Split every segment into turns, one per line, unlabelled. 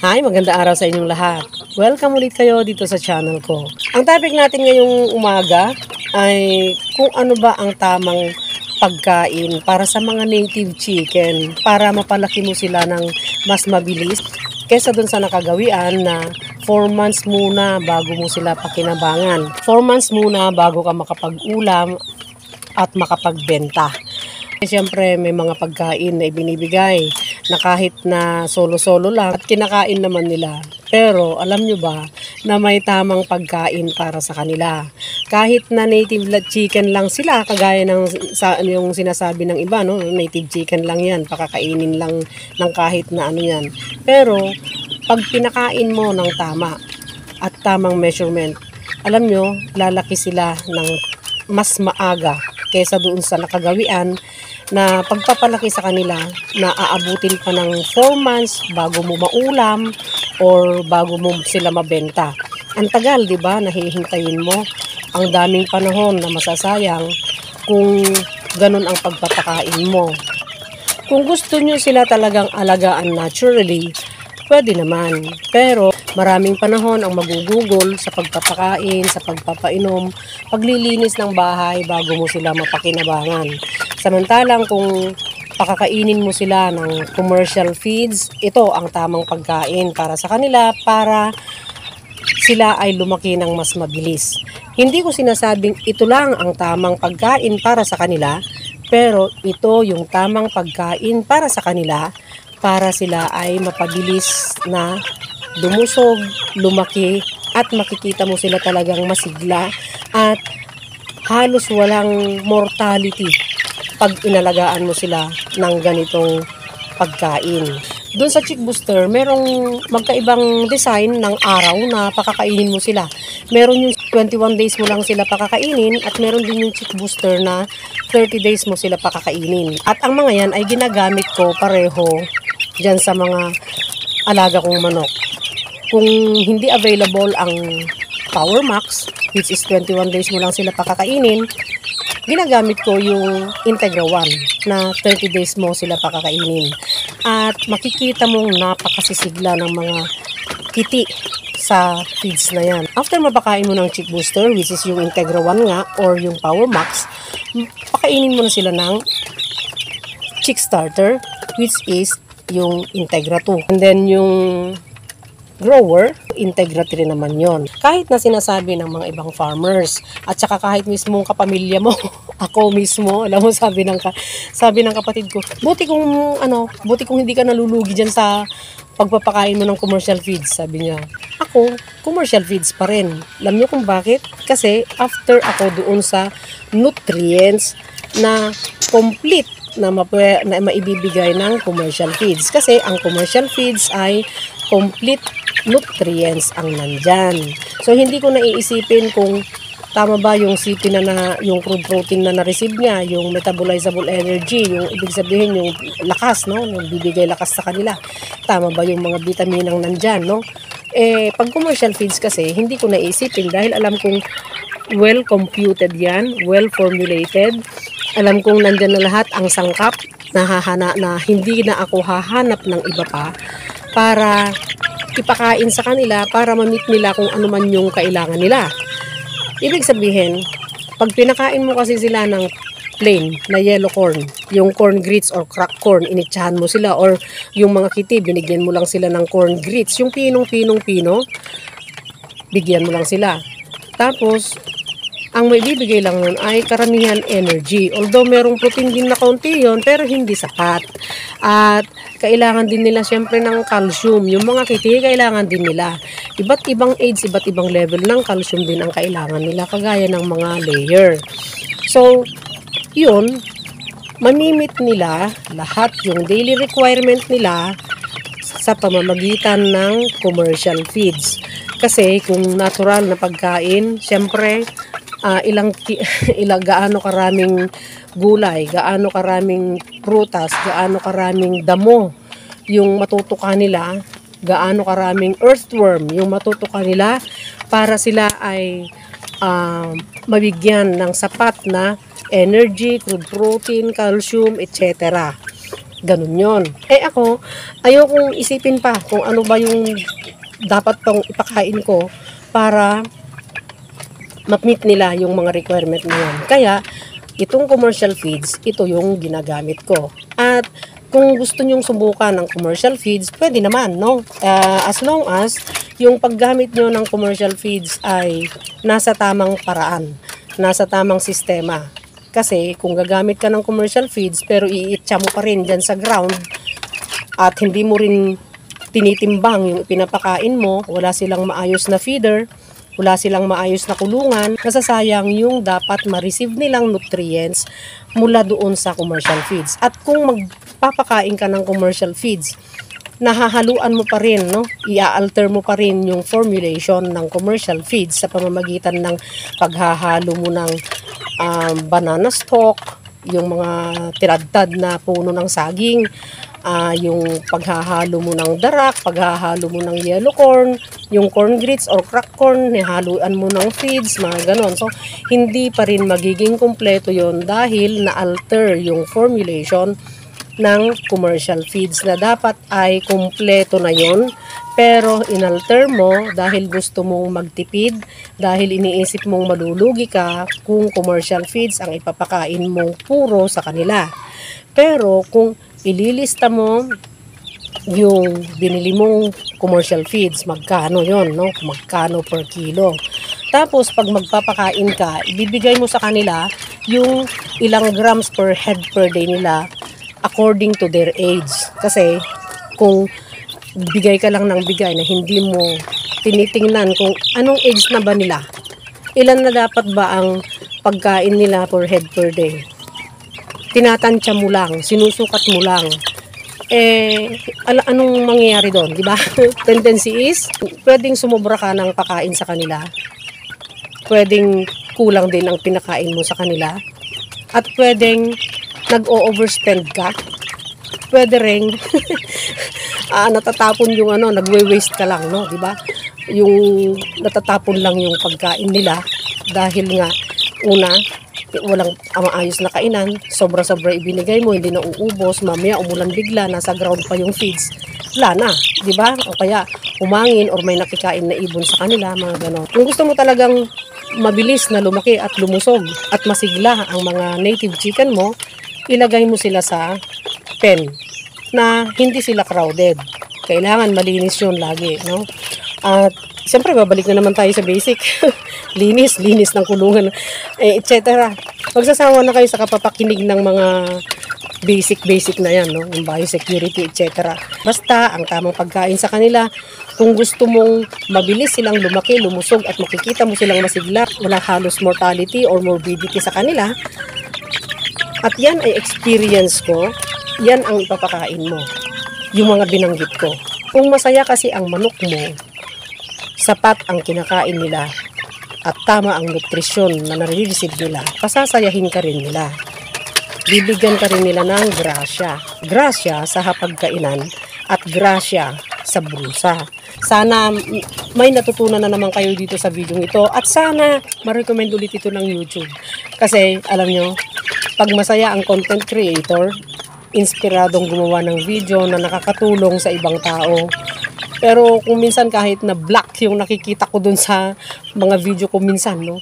Hi, maganda araw sa inyong lahat. Welcome ulit kayo dito sa channel ko. Ang topic natin ngayong umaga ay kung ano ba ang tamang pagkain para sa mga native chicken para mapalaki mo sila ng mas mabilis kesa dun sa nakagawian na 4 months muna bago mo sila pakinabangan. 4 months muna bago ka makapag-ulam at makapagbenta. Siyempre may mga pagkain na ibinibigay na kahit na solo-solo lang at kinakain naman nila. Pero alam nyo ba na may tamang pagkain para sa kanila? Kahit na native chicken lang sila, kagaya ng yung sinasabi ng iba, no? Native chicken lang yan, pakakainin lang ng kahit na ano yan. Pero pag pinakain mo ng tama at tamang measurement, alam nyo, lalaki sila ng mas maaga kesa doon sa nakagawian na pagpapalaki sa kanila na aabutin pa ng 4 months bago mo maulam or bago mo sila mabenta. Ang tagal, di ba? Nahihintayin mo. Ang daming panahon na masasayang kung ganun ang pagpapakain mo. Kung gusto nyo sila talagang alagaan naturally, pwede naman. Pero maraming panahon ang magugugol sa pagpapakain, sa pagpapainom, paglilinis ng bahay bago mo sila mapakinabangan. Samantalang kung pakakainin mo sila ng commercial feeds, ito ang tamang pagkain para sa kanila para sila ay lumaki ng mas mabilis. Hindi ko sinasabing ito lang ang tamang pagkain para sa kanila, pero ito yung tamang pagkain para sa kanila para sila ay mapabilis na lumusog, lumaki at makikita mo sila talagang masigla at halos walang mortality pag inalagaan mo sila ng ganitong pagkain. Doon sa Chick Booster, merong magkaibang design ng araw na pakakainin mo sila. Meron yung 21 days mo lang sila pakakainin at meron din yung Chick Booster na 30 days mo sila pakakainin. At ang mga yan ay ginagamit ko pareho dyan sa mga alaga kong manok. Kung hindi available ang Power Max, which is 21 days mo lang sila pakakainin, ginagamit ko yung Integra 1 na 30 days mo sila pakakainin. At makikita mong napakasisigla ng mga kiti sa feeds na yan. After mapakain mo ng Chick Booster, which is yung Integra 1 nga, or yung Power Max, pakainin mo na sila ng Chick Starter, which is yung Integra 2. And then yung grower, Integra 3 naman yon. Kahit na sinasabi ng mga ibang farmers at saka kahit mismo kapamilya mo, ako mismo, alam mo sabi ng kapatid ko, buti kung hindi ka nalulugi diyan sa pagpapakain mo ng commercial feeds, sabi niya. Ako, commercial feeds pa rin. Alam niyo kung bakit? Kasi after ako doon sa nutrients na complete na maibibigay ng commercial feeds. Kasi ang commercial feeds ay complete nutrients ang nandyan. So, hindi ko naiisipin kung tama ba yung CP yung crude protein na na-receive niya, yung metabolizable energy, yung ibig sabihin yung lakas, no? Yung bibigay lakas sa kanila. Tama ba yung mga vitaminang nandyan, no? Pag commercial feeds kasi, hindi ko naisipin dahil alam kong well computed yan, well formulated. Alam kong nandyan na lahat ang sangkap na hindi na ako hahanap ng iba pa para ipakain sa kanila para ma-meet nila kung ano man yung kailangan nila. Ibig sabihin, pag pinakain mo kasi sila ng plain na yellow corn, yung corn grits or crack corn, initsahan mo sila, or yung mga kiti, binigyan mo lang sila ng corn grits, yung pinong-pino, bigyan mo lang sila. Tapos, ang may bibigay lang nun ay karamihan energy. Although merong protein din na kaunti yun, pero hindi sapat. At kailangan din nila syempre ng calcium. Yung mga kiti, kailangan din nila. Iba't ibang age, iba't ibang level ng calcium din ang kailangan nila, kagaya ng mga layer. So, yun, mamimit nila lahat yung daily requirement nila sa pamamagitan ng commercial feeds. Kasi kung natural na pagkain, syempre, gaano karaming gulay, gaano karaming prutas, gaano karaming damo yung matutukan nila, gaano karaming earthworm yung matutukan nila para sila ay mabigyan ng sapat na energy, crude protein, calcium, etc. Ganun yon. Ako, ayokong isipin pa kung ano ba yung dapat pang ipakain ko para ma-meet nila yung mga requirement na yun. Kaya, itong commercial feeds, ito yung ginagamit ko. At kung gusto nyong subukan ng commercial feeds, pwede naman, no? As long as yung paggamit nyo ng commercial feeds ay nasa tamang paraan, nasa tamang sistema. Kasi kung gagamit ka ng commercial feeds pero iitsa mo pa rin dyan sa ground at hindi mo rin tinitimbang yung pinapakain mo, wala silang maayos na feeder, wala silang maayos na kulungan, nasasayang yung dapat ma-receive nilang nutrients mula doon sa commercial feeds. At kung magpapakain ka ng commercial feeds, nahahaluan mo pa rin, no? I-alter mo pa rin yung formulation ng commercial feeds sa pamamagitan ng paghahalo mo ng banana stalk, yung mga tiradtad na puno ng saging, yung paghahalo mo ng darak, paghahalo mo ng yellow corn, yung corn grits or crack corn, nihaluan mo ng feeds, mga ganon. So, hindi pa rin magiging kumpleto yon dahil na-alter yung formulation ng commercial feeds na dapat ay kumpleto na yon, pero inalter mo dahil gusto mong magtipid, dahil iniisip mong malulugi ka kung commercial feeds ang ipapakain mong puro sa kanila. Pero kung ililista mo yung binili mong commercial feeds, magkano yon, no? Magkano per kilo. Tapos pag magpapakain ka, ibibigay mo sa kanila yung ilang grams per head per day nila according to their age. Kasi kung bigay ka lang ng bigay na hindi mo tinitingnan kung anong age na ba nila, ilan na dapat ba ang pagkain nila per head per day, tinatansya mo lang, sinusukat mo lang, anong mangyayari doon, di ba? Tendency is, pwedeng sumobra ka ng pakain sa kanila, pwedeng kulang din ang pinakain mo sa kanila, at pwedeng nag-o-overspend ka, pwede ring natatapon yung nagwe-waste ka lang, no, di ba? Yung natatapon lang yung pagkain nila dahil nga una, walang maayos na kainan, sobra-sobra ibinigay mo, hindi na uubos, mamaya umulan bigla, nasa ground pa yung feeds, wala na, di ba? O kaya humangin or may nakikain na ibon sa kanila, mga ganon. Kung gusto mo talagang mabilis na lumaki at lumusog at masigla ang mga native chicken mo, ilagay mo sila sa pen na hindi sila crowded. Kailangan malinis yun lagi, no? At siyempre babalik na naman tayo sa basic. linis ng kulungan, etc. Magsasawa na kayo sa kapapakinig ng mga basic na yan, no? Yung biosecurity, etc. Basta ang tamang pagkain sa kanila. Kung gusto mong mabilis silang lumaki, lumusog at makikita mo silang masigla, wala halos mortality or morbidity sa kanila, at yan ay experience ko, yan ang ipapakain mo, yung mga binanggit ko. Kung masaya kasi ang manok mo, sapat ang kinakain nila, at tama ang nutrisyon na nare-receive nila, pasasayahin ka rin nila. Bibigyan ka rin nila ng grasya. Grasya sa hapagkainan at grasya sa bulsa. Sana may natutunan na naman kayo dito sa video ito, at sana ma-recommend ulit ito ng YouTube. Kasi alam nyo, pag masaya ang content creator, inspiradong gumawa ng video na nakakatulong sa ibang tao. Pero kung minsan kahit na black yung nakikita ko dun sa mga video ko minsan, no,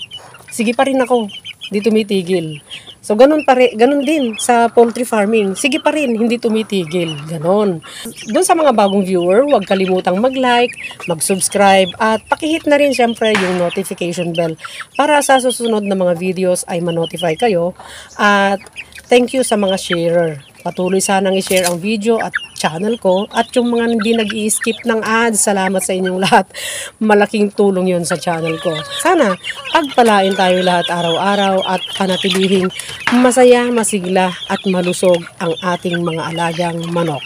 sige pa rin ako, di tumitigil. So ganun din sa poultry farming, sige pa rin, hindi tumitigil, ganon. Dun sa mga bagong viewer, huwag kalimutang mag-like, mag-subscribe, at pakihit na rin syempre yung notification bell para sa susunod na mga videos ay ma-notify kayo. At thank you sa mga sharer. Patuloy sanang i-share ang video at channel ko, at yung mga hindi nag-i-skip ng ads, salamat sa inyong lahat. Malaking tulong yun sa channel ko. Sana pagpalain tayo lahat araw-araw at panatilihing masaya, masigla at malusog ang ating mga alagang manok.